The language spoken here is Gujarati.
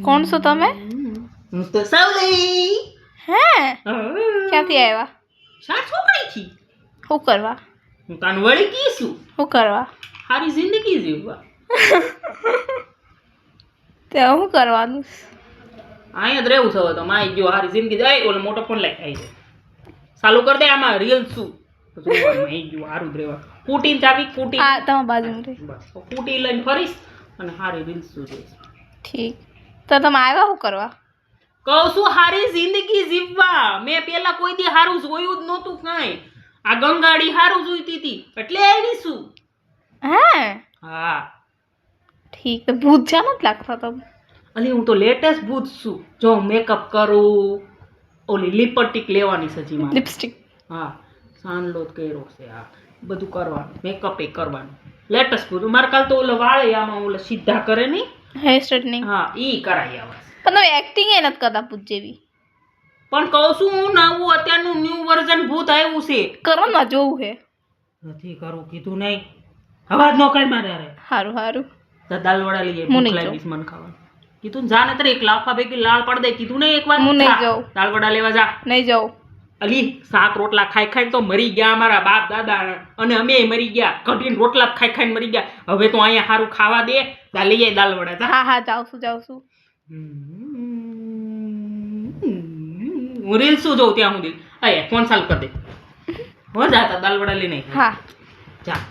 કોણ છો તમે? હું તો સાવલી. હે ક્યાંથી આવ્યા? છોકરીથી. શું કરવા? હું તાન વળી કીશું. શું કરવા? સારી જિંદગી જીવવા. તે શું કરવાનું? અહીંયા જ રહેવું છે તો માય જો સારી જિંદગી જાય ઓલો મોટો ફોન લઈ આવી ચાલુ કરી દે આમાં રીલ શું જોવાનું જો સારું જ રહેવા કુટી ચાવી કુટી હા તમારા બાજુમાં રહી. બસ કુટી લઈને ફરીશ અને સારી રીલ શું જોઈશ. ઠીક તો તમે આવ્યા શું કરવા? કહું છું સારી જિંદગી જીવવા. મેં પેલા કોઈ દી સારું જોયું જ નહોતું કાંઈ. આ ગંગાડી સારું જોઈતી હતી એટલે આવી છું. હે હા ઠીક તો ભૂત છે નથી લાગતા તમે? અલી હું તો લેટેસ્ટ ભૂત છું. જો મેકઅપ કરું ઓલી લિપસ્ટિક લેવાની સજી માં. લિપસ્ટિક? હા સાંડલો કર્યો છે. હા બધું કરવાનું મેકઅપ એ કરવાનું લેટેસ્ટ ભૂત. મારે કાલ તો ઓલો વાળે આમાં ઓલો સીધા કરે નહીં હેર સ્ટ્રેટનિંગ? હા ઈ કરાવી આવે. પણ તમે એક્ટિંગ એ નથી કરતા ભૂત જેવી. પણ કહું છું હું નવું અત્યારનું ન્યૂ વર્ઝન ભૂત આવ્યું છે. કરો ના જોવું હે. નથી કરવું કીધું નહીં. અવાજ નો કર મારે. હારું હારું દાલ વડા લઈએ હું ભૂખ નહીં લાગી છે મને ખાવાનું. કીધું જા નતર એક લાફા ભેગી લાળ પડ દે. કીધું નહીં એકવાર હું નહીં જાઉં. દાલ વડા લેવા જા. નહીં જાઉં. અલી શાક રોટલા ખાઈ ખાઈને તો મરી ગયા અમારા બાપ દાદા અને અમે મરી ગયા. કઢીને રોટલા ખાઈ ખાઈને મરી ગયા. હવે તો અહીંયા સારું ખાવા દે. દા લઈ જાય દાલ વડા જા. હા હા જાઉં છું. હું રીલ શું જોઉં ત્યાં સુધી. ફોન ચાલુ કરી દે. હો જા દાલ વડા લઈને. હા જા.